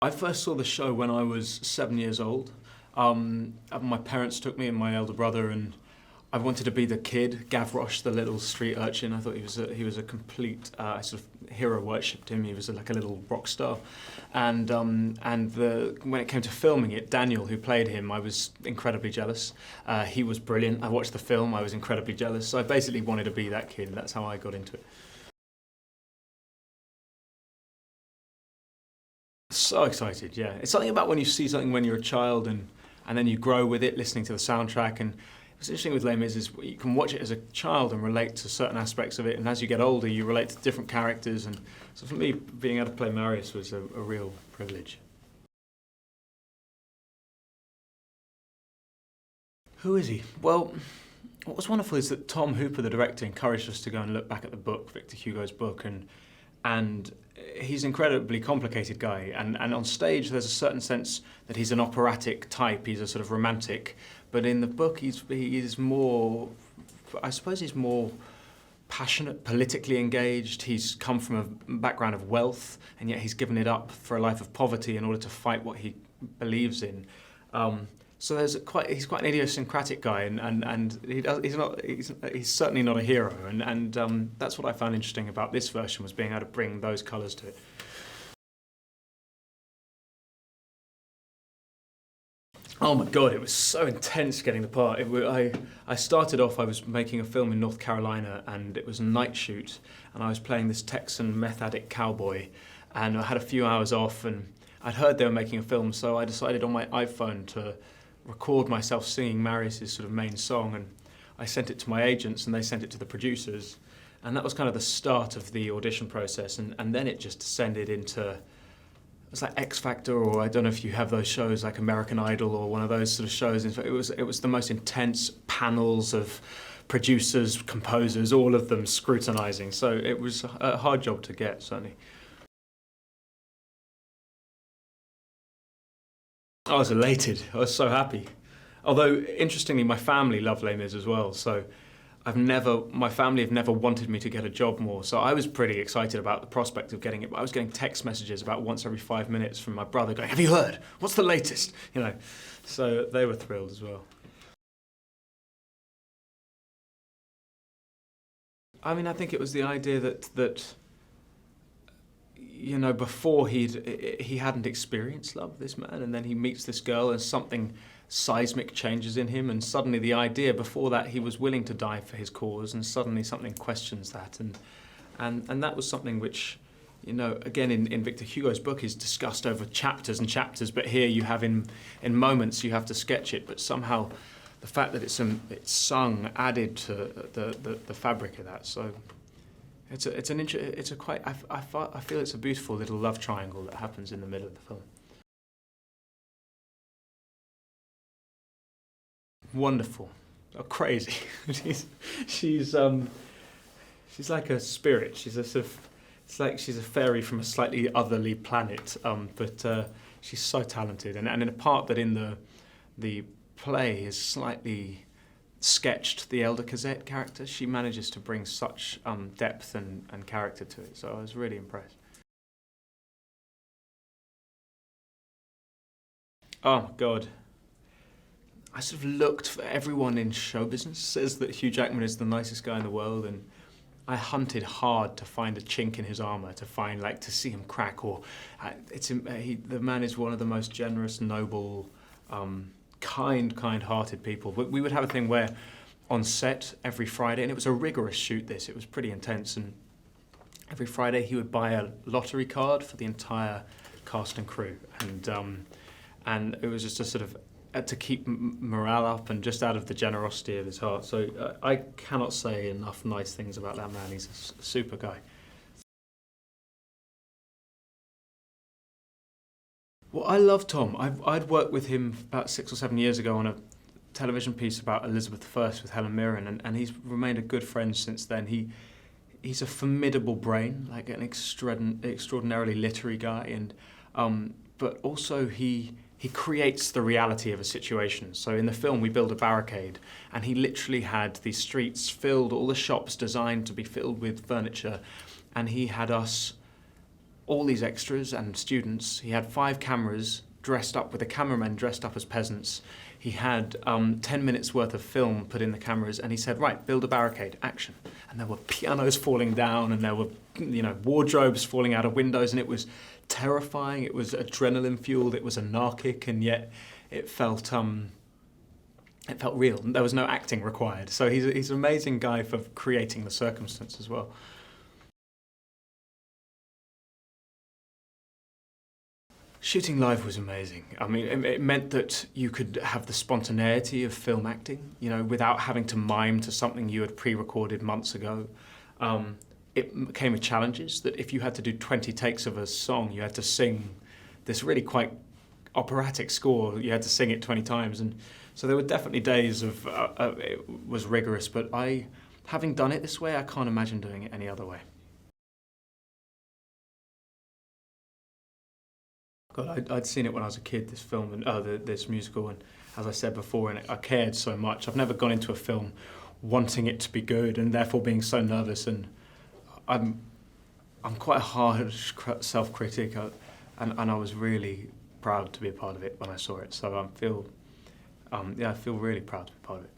I first saw the show when I was 7 years old. My parents took me and my elder brother, and I wanted to be the kid, Gavroche, the little street urchin. I thought he was a complete, I sort of hero worshipped him. He was like a little rock star. And when it came to filming it, Daniel, who played him, I was incredibly jealous. He was brilliant. I watched the film, I was incredibly jealous. So I basically wanted to be that kid, and that's how I got into it. So excited, yeah. It's something about when you see something when you're a child and then you grow with it, listening to the soundtrack. And what's interesting with Les Mis is you can watch it as a child and relate to certain aspects of it, and as you get older, you relate to different characters. And so for me, being able to play Marius was a real privilege. Who is he? Well, what was wonderful is that Tom Hooper, the director, encouraged us to go and look back at the book, Victor Hugo's book, and he's an incredibly complicated guy, and on stage there's a certain sense that he's an operatic type, he's a sort of romantic, but in the book he is more, I suppose he's more passionate, politically engaged. He's come from a background of wealth, and yet he's given it up for a life of poverty in order to fight what he believes in. So he's quite an idiosyncratic guy, and he's certainly not a hero, and that's what I found interesting about this version, was being able to bring those colours to it. Oh my God, it was so intense getting the part. I started off, I was making a film in North Carolina, and it was a night shoot, and I was playing this Texan meth addict cowboy, and I had a few hours off, and I'd heard they were making a film, so I decided on my iPhone to record myself singing Marius's sort of main song, and I sent it to my agents and they sent it to the producers, and that was kind of the start of the audition process, and then it just descended into, it was like X Factor, or I don't know if you have those shows like American Idol or one of those sort of shows. It was the most intense panels of producers, composers, all of them scrutinizing, so it was a hard job to get, certainly. I was elated. I was so happy. Although, interestingly, my family love Les Mis as well, so my family have never wanted me to get a job more, so I was pretty excited about the prospect of getting it. I was getting text messages about once every 5 minutes from my brother going, "Have you heard? What's the latest?" You know, so they were thrilled as well. I mean, I think it was the idea that you know, before he hadn't experienced love, this man, and then he meets this girl and something seismic changes in him, and suddenly the idea, before that he was willing to die for his cause, and suddenly something questions that, and that was something which, you know, again in Victor Hugo's book is discussed over chapters and chapters, but here you have in moments you have to sketch it, but somehow the fact that it's sung added to the fabric of that. So I feel it's a beautiful little love triangle that happens in the middle of the film. Wonderful, oh, crazy. she's like a spirit. She's a sort of, it's like she's a fairy from a slightly otherly planet. But she's so talented, and in a part that in the play is slightly sketched, the elder Cosette character, she manages to bring such depth and character to it, so I was really impressed. Oh God. I sort of looked for everyone in show business says that Hugh Jackman is the nicest guy in the world, and I hunted hard to find a chink in his armor, to see him crack, or the man is one of the most generous, noble, kind-hearted people. We would have a thing where on set every Friday, and it was a rigorous shoot this, it was pretty intense, and every Friday he would buy a lottery card for the entire cast and crew, and it was just a sort of to keep morale up and just out of the generosity of his heart. So I cannot say enough nice things about that man. He's a super guy. Well, I love Tom. I'd worked with him about 6 or 7 years ago on a television piece about Elizabeth I with Helen Mirren, and he's remained a good friend since then. He's a formidable brain, like an extraordinarily literary guy, and but also he creates the reality of a situation. So in the film we build a barricade, and he literally had these streets filled, all the shops designed to be filled with furniture, and he had us all these extras and students. He had 5 cameras dressed up with the cameramen dressed up as peasants. He had 10 minutes worth of film put in the cameras, and he said, right, build a barricade, action. And there were pianos falling down, and there were, you know, wardrobes falling out of windows, and it was terrifying. It was adrenaline fueled, it was anarchic, and yet it felt real. There was no acting required. So he's an amazing guy for creating the circumstance as well. Shooting live was amazing. I mean, it meant that you could have the spontaneity of film acting, you know, without having to mime to something you had pre-recorded months ago. It came with challenges that if you had to do 20 takes of a song, you had to sing this really quite operatic score. You had to sing it 20 times. And so there were definitely days of, it was rigorous, but having done it this way, I can't imagine doing it any other way. God, I'd seen it when I was a kid, this film, and this musical, and as I said before, and I cared so much. I've never gone into a film wanting it to be good and therefore being so nervous, and I'm quite a harsh self-critic, and I was really proud to be a part of it when I saw it. So I feel really proud to be part of it.